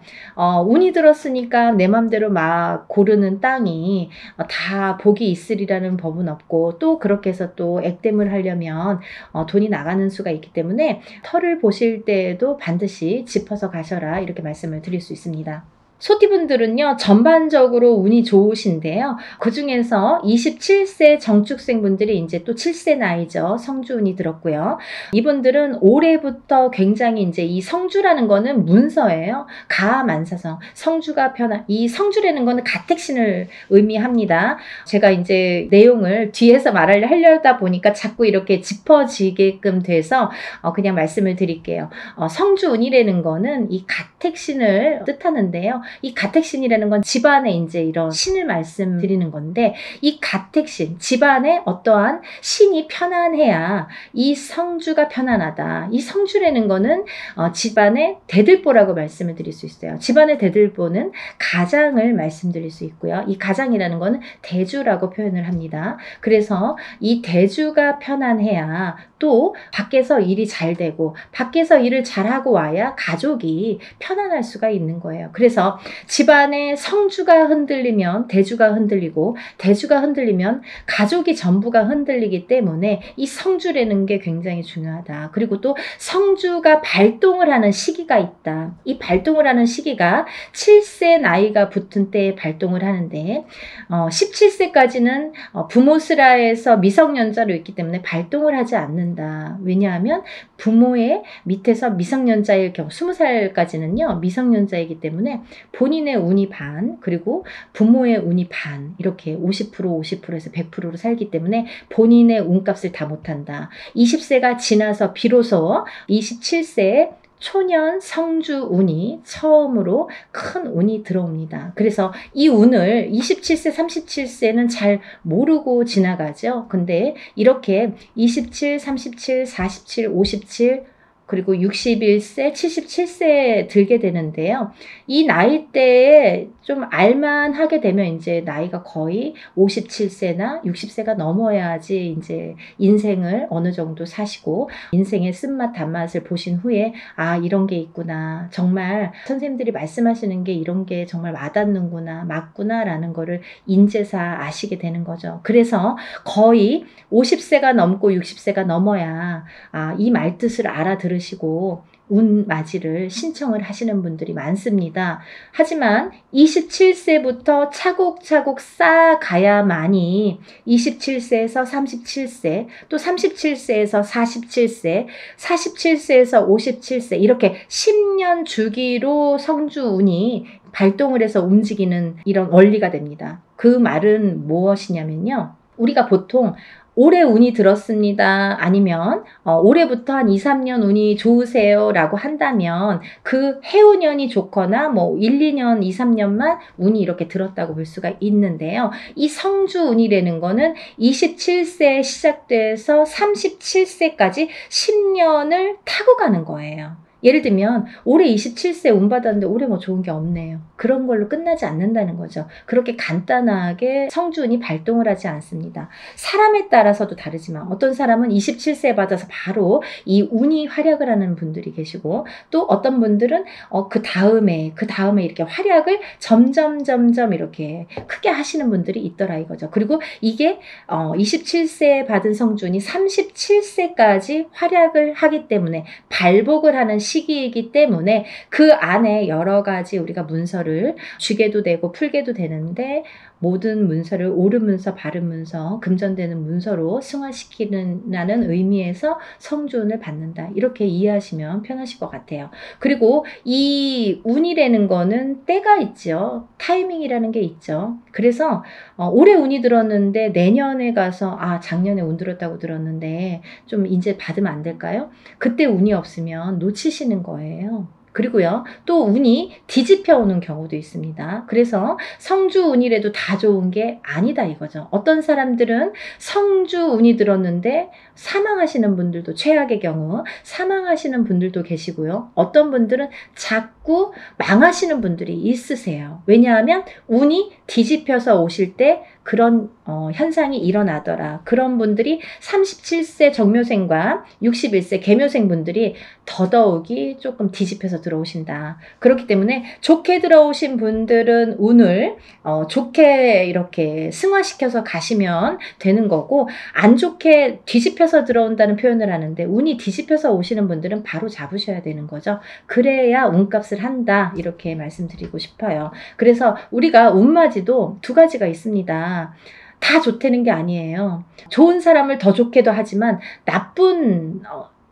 운이 들었으니까 내 맘대로 막 고르는 땅이 운이 다 복이 있으리라는 법은 없고, 또 그렇게 해서 또 액땜을 하려면 돈이 나가는 수가 있기 때문에 터를 보실 때에도 반드시 짚어서 가셔라, 이렇게 말씀을 드릴 수 있습니다. 소띠분들은요, 전반적으로 운이 좋으신데요. 그 중에서 27세 정축생분들이 이제 또 7세 나이죠. 성주운이 들었고요. 이분들은 올해부터 굉장히 이제 이 성주라는 거는 문서예요. 가만사성. 성주가 편한, 이 성주라는 거는 가택신을 의미합니다. 제가 이제 내용을 뒤에서 하려다 보니까 자꾸 이렇게 짚어지게끔 돼서 그냥 말씀을 드릴게요. 성주운이라는 거는 이 가택신을 뜻하는데요. 이 가택신이라는 건 집안에 이제 이런 신을 말씀드리는 건데, 이 가택신, 집안에 어떠한 신이 편안해야 이 성주가 편안하다. 이 성주라는 거는 집안의 대들보라고 말씀을 드릴 수 있어요. 집안의 대들보는 가장을 말씀드릴 수 있고요. 이 가장이라는 거는 대주라고 표현을 합니다. 그래서 이 대주가 편안해야 또 밖에서 일이 잘 되고, 밖에서 일을 잘하고 와야 가족이 편안할 수가 있는 거예요. 그래서 집안의 성주가 흔들리면 대주가 흔들리고, 대주가 흔들리면 가족이 전부가 흔들리기 때문에 이 성주라는 게 굉장히 중요하다. 그리고 또 성주가 발동을 하는 시기가 있다. 이 발동을 하는 시기가 7세 나이가 붙은 때에 발동을 하는데, 17세까지는 부모스라에서 미성년자로 있기 때문에 발동을 하지 않는다. 왜냐하면 부모의 밑에서 미성년자일 경우 20살까지는요 미성년자이기 때문에 본인의 운이 반, 그리고 부모의 운이 반, 이렇게 50% 50%에서 100%로 살기 때문에 본인의 운값을 다 못한다. 20세가 지나서 비로소 27세에 초년 성주 운이 처음으로 큰 운이 들어옵니다. 그래서 이 운을 27세, 37세는 잘 모르고 지나가죠. 근데 이렇게 27, 37, 47, 57, 그리고 61세, 77세에 들게 되는데요. 이 나이대에 좀 알만하게 되면 이제 나이가 거의 57세나 60세가 넘어야지 이제 인생을 어느 정도 사시고, 인생의 쓴맛 단맛을 보신 후에 아, 이런 게 있구나, 정말 선생님들이 말씀하시는 게 이런 게 정말 와닿는구나, 맞구나 라는 거를 인제사 아시게 되는 거죠. 그래서 거의 50세가 넘고 60세가 넘어야 이 말뜻을 알아들으시고 운맞이를 신청을 하시는 분들이 많습니다. 하지만 27세부터 차곡차곡 쌓아가야만이 27세에서 37세, 또 37세에서 47세, 47세에서 57세, 이렇게 10년 주기로 성주운이 발동을 해서 움직이는 이런 원리가 됩니다. 그 말은 무엇이냐면요, 우리가 보통 올해 운이 들었습니다, 아니면 올해부터 한 2, 3년 운이 좋으세요 라고 한다면 그 해운년이 좋거나 뭐 1, 2년, 2, 3년만 운이 이렇게 들었다고 볼 수가 있는데요. 이 성주운이라는 거는 27세에 시작돼서 37세까지 10년을 타고 가는 거예요. 예를 들면 올해 27세 운 받았는데 올해 뭐 좋은 게 없네요. 그런 걸로 끝나지 않는다는 거죠. 그렇게 간단하게 성주운이 발동을 하지 않습니다. 사람에 따라서도 다르지만 어떤 사람은 27세 받아서 바로 이 운이 활약을 하는 분들이 계시고, 또 어떤 분들은 그 다음에 이렇게 활약을 점점 이렇게 크게 하시는 분들이 있더라 이거죠. 그리고 이게 27세에 받은 성주운이 37세까지 활약을 하기 때문에 발복을 하는 시기이기 때문에 그 안에 여러 가지 우리가 문서를 쥐게도 되고 풀게도 되는데, 모든 문서를 옳은 문서, 바른 문서, 금전되는 문서로 승화시키는 의미에서 성주운을 받는다. 이렇게 이해하시면 편하실 것 같아요. 그리고 이 운이라는 거는 때가 있죠. 타이밍이라는 게 있죠. 그래서 올해 운이 들었는데 내년에 가서 작년에 운 들었다고 들었는데 좀 이제 받으면 안 될까요? 그때 운이 없으면 놓치시는 거예요. 그리고요, 또 운이 뒤집혀 오는 경우도 있습니다. 그래서 성주운이라도 다 좋은 게 아니다 이거죠. 어떤 사람들은 성주운이 들었는데 사망하시는 분들도, 최악의 경우 사망하시는 분들도 계시고요. 어떤 분들은 자꾸 망하시는 분들이 있으세요. 왜냐하면 운이 뒤집혀서 오실 때 그런 현상이 일어나더라. 그런 분들이 37세 정묘생과 61세 계묘생 분들이 더더욱이 조금 뒤집혀서 들어오신다. 그렇기 때문에 좋게 들어오신 분들은 운을 좋게 이렇게 승화시켜서 가시면 되는 거고, 안 좋게 뒤집혀서 들어온다는 표현을 하는데 운이 뒤집혀서 오시는 분들은 바로 잡으셔야 되는 거죠. 그래야 운값을 한다, 이렇게 말씀드리고 싶어요. 그래서 우리가 운맞이도 두 가지가 있습니다. 다 좋다는 게 아니에요. 좋은 사람을 더 좋게도 하지만 나쁜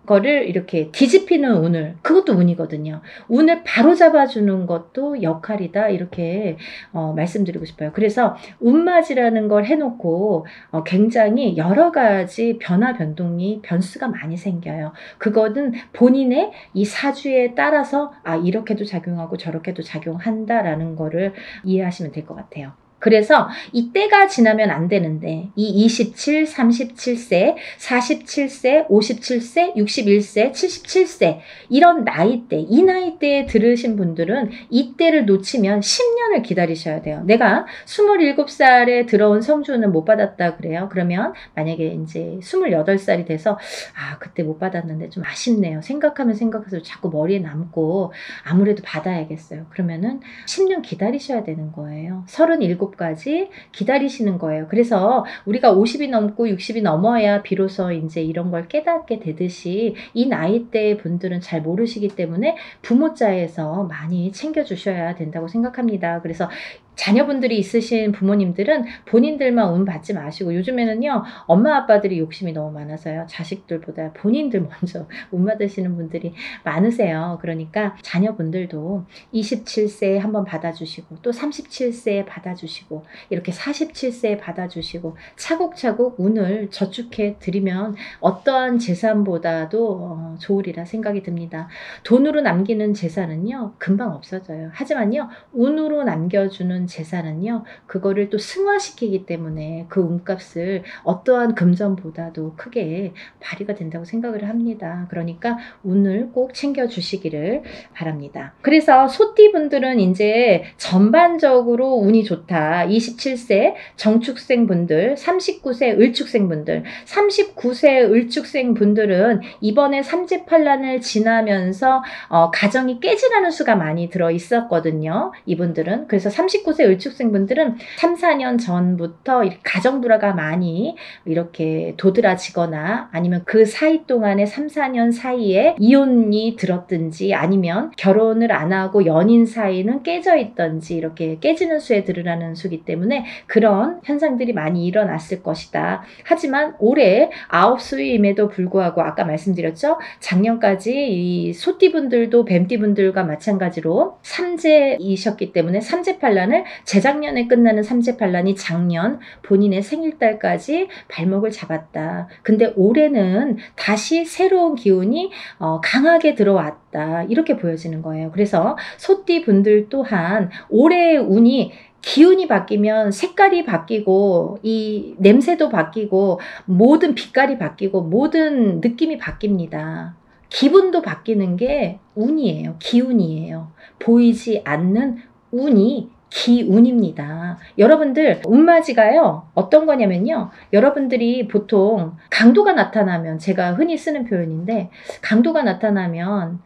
거를 이렇게 뒤집히는 운을, 그것도 운이거든요. 운을 바로 잡아주는 것도 역할이다, 이렇게 말씀드리고 싶어요. 그래서 운맞이라는 걸 해놓고 굉장히 여러 가지 변화 변동이 변수가 많이 생겨요. 그거는 본인의 이 사주에 따라서 이렇게도 작용하고 저렇게도 작용한다라는 거를 이해하시면 될 것 같아요. 그래서 이 때가 지나면 안 되는데, 이 27, 37세, 47세, 57세, 61세, 77세 이런 나이대, 이 나이대에 들으신 분들은 이 때를 놓치면 10년을 기다리셔야 돼요. 내가 27살에 들어온 성주는 못 받았다 그래요. 그러면 만약에 이제 28살이 돼서 그때 못 받았는데 좀 아쉽네요. 생각하면 생각해서 자꾸 머리에 남고 아무래도 받아야겠어요. 그러면은 10년 기다리셔야 되는 거예요. 37까지 기다리시는 거예요. 그래서 우리가 50이 넘고 60이 넘어야 비로소 이제 이런 걸 깨닫게 되듯이, 이 나이대 분들은 잘 모르시기 때문에 부모자에서 많이 챙겨주셔야 된다고 생각합니다. 그래서 자녀분들이 있으신 부모님들은 본인들만 운 받지 마시고, 요즘에는요 엄마 아빠들이 욕심이 너무 많아서요 자식들보다 본인들 먼저 운 받으시는 분들이 많으세요. 그러니까 자녀분들도 27세에 한번 받아주시고, 또 37세에 받아주시고, 이렇게 47세에 받아주시고, 차곡차곡 운을 저축해 드리면 어떠한 재산보다도 좋으리라 생각이 듭니다. 돈으로 남기는 재산은요 금방 없어져요. 하지만요 운으로 남겨주는 재산은요, 그거를 또 승화시키기 때문에 그 운값을 어떠한 금전보다도 크게 발휘가 된다고 생각을 합니다. 그러니까 운을 꼭 챙겨주시기를 바랍니다. 그래서 소띠분들은 이제 전반적으로 운이 좋다. 27세 정축생 분들, 39세 을축생 분들, 39세 을축생 분들은 이번에 삼재팔란을 지나면서 가정이 깨지라는 수가 많이 들어 있었거든요. 이분들은. 그래서 39세 을축생분들은 3, 4년 전부터 가정 불화가 많이 이렇게 도드라지거나, 아니면 그 사이 동안에 3, 4년 사이에 이혼이 들었든지, 아니면 결혼을 안 하고 연인 사이는 깨져 있던지, 이렇게 깨지는 수에 들으라는 수기 때문에 그런 현상들이 많이 일어났을 것이다. 하지만 올해 9수임에도 불구하고 아까 말씀드렸죠? 작년까지 이 소띠분들도 뱀띠분들과 마찬가지로 삼재이셨기 때문에 삼재팔란을, 재작년에 끝나는 삼재팔란이 작년 본인의 생일달까지 발목을 잡았다. 근데 올해는 다시 새로운 기운이 강하게 들어왔다, 이렇게 보여지는 거예요. 그래서 소띠분들 또한 올해의 운이, 기운이 바뀌면 색깔이 바뀌고, 이 냄새도 바뀌고, 모든 빛깔이 바뀌고, 모든 느낌이 바뀝니다. 기분도 바뀌는 게 운이에요. 기운이에요. 보이지 않는 운이 기운입니다. 여러분들 운맞이가요 어떤 거냐면요, 여러분들이 보통 강도가 나타나면, 제가 흔히 쓰는 표현인데, 강도가 나타나면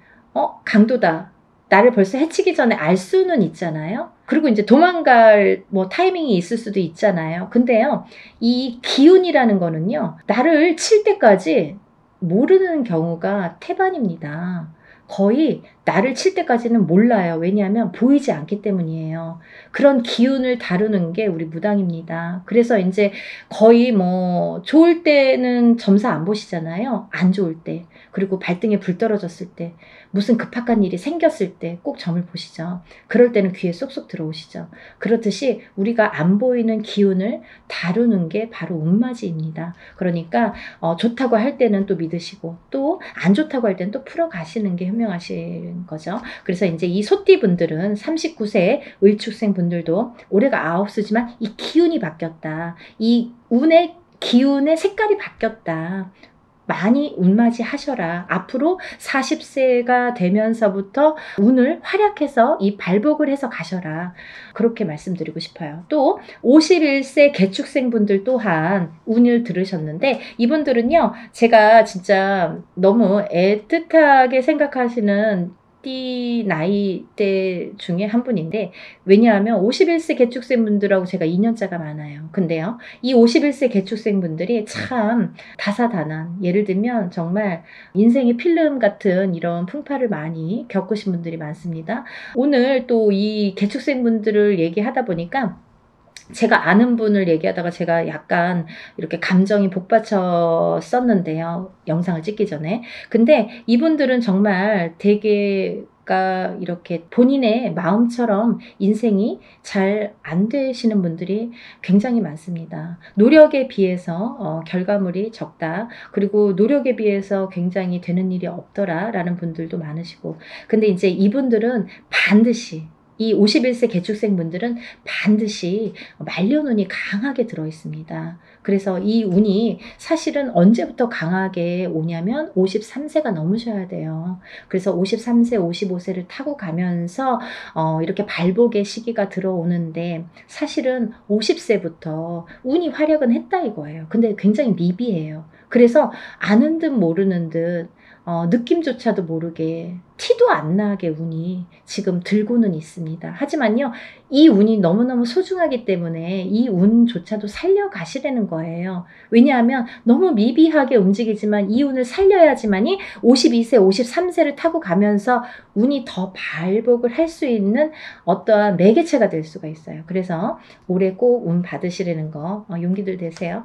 강도다, 나를 벌써 해치기 전에 알 수는 있잖아요. 그리고 이제 도망갈 타이밍이 있을 수도 있잖아요. 근데요, 이 기운이라는 거는요, 나를 칠 때까지 모르는 경우가 태반입니다. 거의 나를 칠 때까지는 몰라요. 왜냐하면 보이지 않기 때문이에요. 그런 기운을 다루는 게 우리 무당입니다. 그래서 이제 거의 좋을 때는 점사 안 보시잖아요. 안 좋을 때, 그리고 발등에 불 떨어졌을 때, 무슨 급박한 일이 생겼을 때 꼭 점을 보시죠. 그럴 때는 귀에 쏙쏙 들어오시죠. 그렇듯이 우리가 안 보이는 기운을 다루는 게 바로 운맞이입니다. 그러니까 좋다고 할 때는 또 믿으시고, 또 안 좋다고 할 때는 또 풀어가시는 게 현명하신 거죠. 그래서 이제 이 소띠분들은 39세 을축생 분들도 올해가 9수지만 이 기운이 바뀌었다. 이 운의 기운의 색깔이 바뀌었다. 많이 운맞이 하셔라. 앞으로 40세가 되면서부터 운을 활약해서 이 발복을 해서 가셔라. 그렇게 말씀드리고 싶어요. 또 51세 개축생분들 또한 운을 들으셨는데 이분들은요, 제가 진짜 너무 애틋하게 생각하시는 띠 나이대 중에 한 분인데, 왜냐하면 51세 개축생분들하고 제가 인연자가 많아요. 근데요, 이 51세 개축생분들이 참 다사다난, 예를 들면 정말 인생의 필름 같은 이런 풍파를 많이 겪으신 분들이 많습니다. 오늘 또 이 개축생분들을 얘기하다 보니까 제가 아는 분을 얘기하다가 제가 약간 이렇게 감정이 복받쳤었는데요. 영상을 찍기 전에. 근데 이분들은 정말 되게가 이렇게 본인의 마음처럼 인생이 잘 안 되시는 분들이 굉장히 많습니다. 노력에 비해서 결과물이 적다. 그리고 노력에 비해서 굉장히 되는 일이 없더라 라는 분들도 많으시고. 근데 이제 이분들은 반드시, 이 51세 개축생 분들은 반드시 말년운이 강하게 들어 있습니다. 그래서 이 운이 사실은 언제부터 강하게 오냐면 53세가 넘으셔야 돼요. 그래서 53세, 55세를 타고 가면서 이렇게 발복의 시기가 들어오는데, 사실은 50세부터 운이 활약은 했다 이거예요. 근데 굉장히 미비해요. 그래서 아는 듯 모르는 듯 느낌조차도 모르게, 티도 안 나게 운이 지금 들고는 있습니다. 하지만요, 이 운이 너무너무 소중하기 때문에 이 운조차도 살려가시라는 거예요. 왜냐하면 너무 미비하게 움직이지만 이 운을 살려야지만이 52세, 53세를 타고 가면서 운이 더 발복을 할 수 있는 어떠한 매개체가 될 수가 있어요. 그래서 올해 꼭 운 받으시라는 거 용기들 되세요.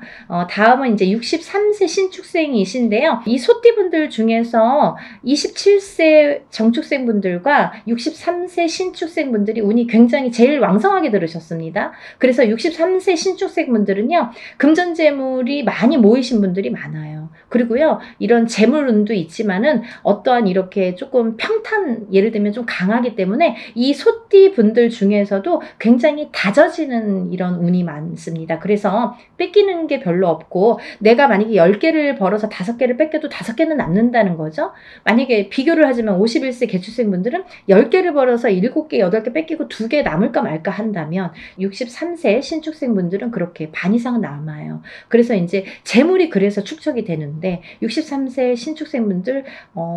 다음은 이제 63세 신축생이신데요. 이 소띠분들 중에서 27세 정축생분들과 63세 신축생분들이 운이 굉장히 제일 왕성하게 들으셨습니다. 그래서 63세 신축생분들은요, 금전재물이 많이 모이신 분들이 많아요. 그리고요, 이런 재물운도 있지만은 어떠한 이렇게 조금 평탄, 예를 들면 좀 강하기 때문에 이 소띠 분들 중에서도 굉장히 다져지는 이런 운이 많습니다. 그래서 뺏기는 게 별로 없고, 내가 만약에 10개를 벌어서 5개를 뺏겨도 5개는 남는다는 거죠. 만약에 비교를 하지만 51세 개축생분들은 10개를 벌어서 7개, 8개 뺏기고 2개 남을까 말까 한다면 63세 신축생분들은 그렇게 반 이상은 남아요. 그래서 이제 재물이 그래서 축적이 되는데 63세 신축생분들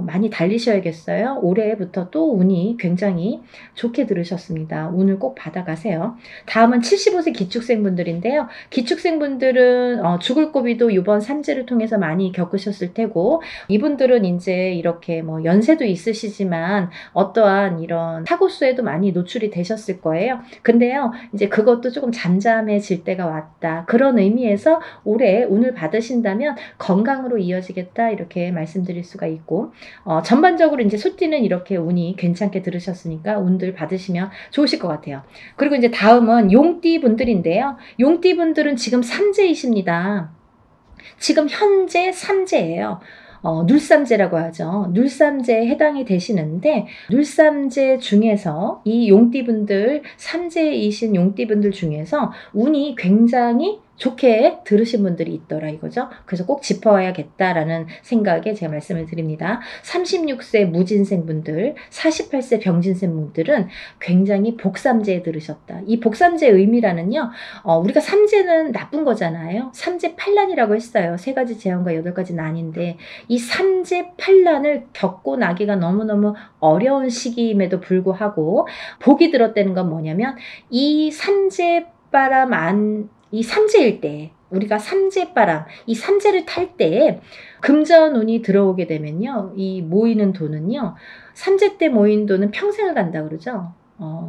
많이 달리셔야겠어요. 올해부터 또 운이 굉장히 좋게 들으셨습니다. 운을 꼭 받아가세요. 다음은 75세 기축생분들인데요. 기축생분들은 죽을 고비도 이번 삼재를 통해서 많이 겪으셨을 테고, 이분들은 이제 이렇게 뭐 연세도 있으시지만 어떠한 이런 사고수에도 많이 노출이 되셨을 거예요. 근데요, 이제 그것도 조금 잠잠해질 때가 왔다. 그런 의미에서 올해 운을 받으신다면 건강으로 이어지겠다, 이렇게 말씀드릴 수가 있고, 전반적으로 이제 소띠는 이렇게 운이 괜찮게 들으셨으니까 운들 받으시면 좋으실 것 같아요. 그리고 이제 다음은 용띠 분들인데요. 용띠 분들은 지금 삼재이십니다. 지금 현재 삼재예요. 눌삼재라고 하죠. 눌삼재에 해당이 되시는데, 눌삼재 중에서 이 용띠분들, 삼재이신 용띠분들 중에서 운이 굉장히 좋게 들으신 분들이 있더라 이거죠. 그래서 꼭 짚어야겠다라는 생각에 제가 말씀을 드립니다. 36세 무진생분들, 48세 병진생분들은 굉장히 복삼재에 들으셨다. 이 복삼재의 의미라는요, 우리가 삼재는 나쁜 거잖아요. 삼재 팔란이라고 했어요. 3가지 재앙과 8가지 난인데, 이 삼재 팔란을 겪고 나기가 너무너무 어려운 시기임에도 불구하고 복이 들었다는 건 뭐냐면, 이 삼재바람 이 삼재일 때, 우리가 삼재바람, 이 삼재를 탈 때에 금전운이 들어오게 되면요, 이 모이는 돈은요, 삼재 때 모인 돈은 평생을 간다 그러죠.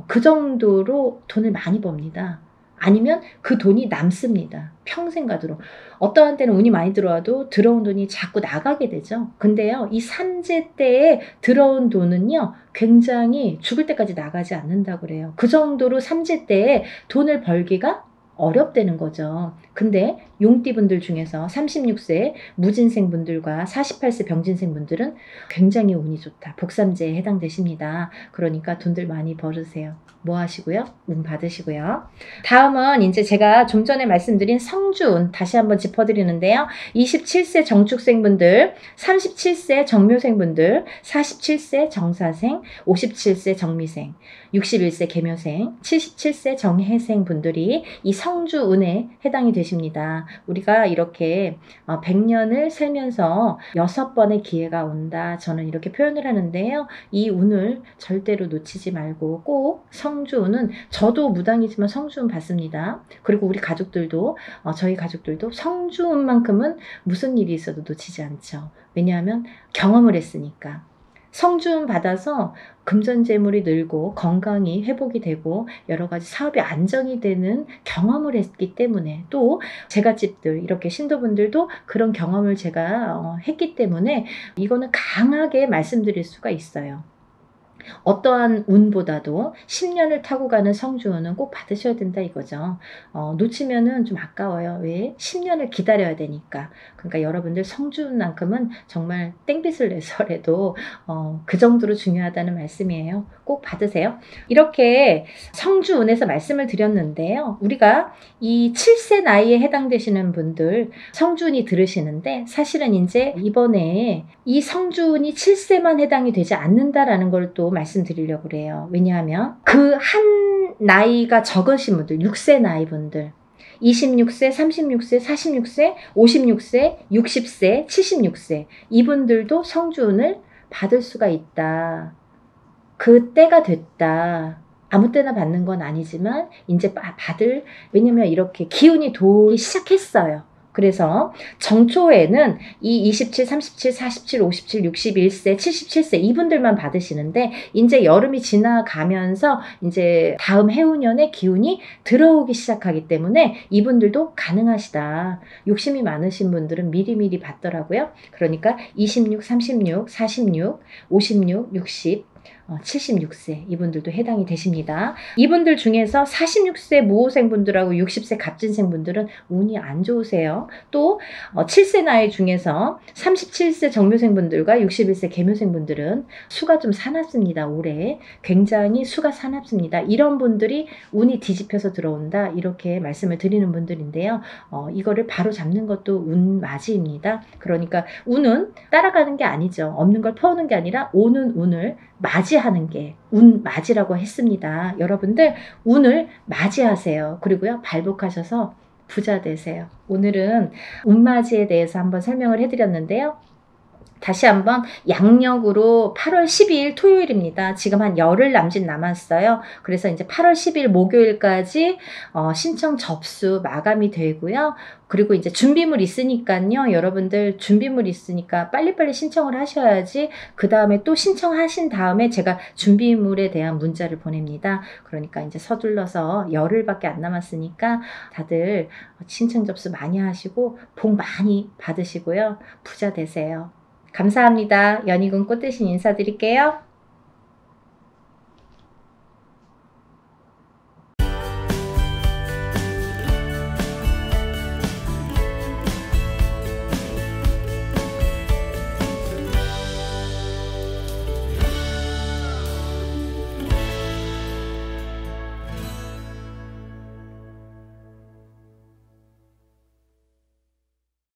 그 정도로 돈을 많이 법니다. 아니면 그 돈이 남습니다. 평생 가도록. 어떠한 때는 운이 많이 들어와도 들어온 돈이 자꾸 나가게 되죠. 근데요, 이 삼재 때에 들어온 돈은요, 굉장히 죽을 때까지 나가지 않는다고 그래요. 그 정도로 삼재 때에 돈을 벌기가 어렵다는 거죠. 근데 용띠분들 중에서 36세 무진생분들과 48세 병진생분들은 굉장히 운이 좋다. 복삼재에 해당되십니다. 그러니까 돈들 많이 벌으세요. 뭐 하시고요? 운 받으시고요. 다음은 이제 제가 좀 전에 말씀드린 성주운 다시 한번 짚어드리는데요. 27세 정축생분들, 37세 정묘생분들, 47세 정사생, 57세 정미생, 61세 계묘생, 77세 정해생 분들이 이 성주운에 해당이 되십니다. 우리가 이렇게 100년을 살면서 6번의 기회가 온다. 저는 이렇게 표현을 하는데요. 이 운을 절대로 놓치지 말고 꼭 성주운은 저도 무당이지만 성주운 받습니다. 그리고 우리 가족들도 저희 가족들도 성주운만큼은 무슨 일이 있어도 놓치지 않죠. 왜냐하면 경험을 했으니까. 성주운 받아서 금전재물이 늘고 건강이 회복이 되고 여러 가지 사업이 안정이 되는 경험을 했기 때문에 또 제갓집들 이렇게 신도분들도 그런 경험을 제가 했기 때문에 이거는 강하게 말씀드릴 수가 있어요. 어떠한 운보다도 10년을 타고 가는 성주운은 꼭 받으셔야 된다 이거죠. 놓치면은 좀 아까워요. 왜? 10년을 기다려야 되니까. 그러니까 여러분들 성주운만큼은 정말 땡빛을 내서라도 그 정도로 중요하다는 말씀이에요. 꼭 받으세요. 이렇게 성주운에서 말씀을 드렸는데요. 우리가 이 7세 나이에 해당되시는 분들 성주운이 들으시는데 사실은 이제 이번에 이 성주운이 7세만 해당이 되지 않는다라는 걸 또 말씀드리려고 그래요. 왜냐하면 그 한 나이가 적으신 분들, 6세 나이 분들 26세, 36세, 46세, 56세, 60세, 76세 이분들도 성주운을 받을 수가 있다. 그 때가 됐다. 아무 때나 받는 건 아니지만 이제 받을, 왜냐면 이렇게 기운이 돌기 시작했어요. 그래서 정초에는 이 27, 37, 47, 57, 61세, 77세 이분들만 받으시는데 이제 여름이 지나가면서 이제 다음 해운년의 기운이 들어오기 시작하기 때문에 이분들도 가능하시다. 욕심이 많으신 분들은 미리미리 받더라고요. 그러니까 26, 36, 46, 56, 60 76세 이분들도 해당이 되십니다. 이분들 중에서 46세 무호생분들하고 60세 갑진생분들은 운이 안 좋으세요. 또 7세 나이 중에서 37세 정묘생분들과 61세 계묘생분들은 수가 좀 사납습니다. 올해 굉장히 수가 사납습니다. 이런 분들이 운이 뒤집혀서 들어온다 이렇게 말씀을 드리는 분들인데요. 이거를 바로 잡는 것도 운 맞이입니다. 그러니까 운은 따라가는 게 아니죠. 없는 걸 퍼오는 게 아니라 오는 운을 맞이하는 게 운 맞이라고 했습니다. 여러분들 운을 맞이하세요. 그리고요 발복하셔서 부자 되세요. 오늘은 운맞이에 대해서 한번 설명을 해드렸는데요. 다시 한번 양력으로 8월 12일 토요일입니다. 지금 한 열흘 남짓 남았어요. 그래서 이제 8월 10일 목요일까지 신청 접수 마감이 되고요. 그리고 이제 준비물 있으니까요. 여러분들 준비물 있으니까 빨리빨리 신청을 하셔야지 그 다음에 또 신청하신 다음에 제가 준비물에 대한 문자를 보냅니다. 그러니까 이제 서둘러서 열흘밖에 안 남았으니까 다들 신청 접수 많이 하시고 복 많이 받으시고요. 부자 되세요. 감사합니다. 연희군 꽃대신 인사드릴게요.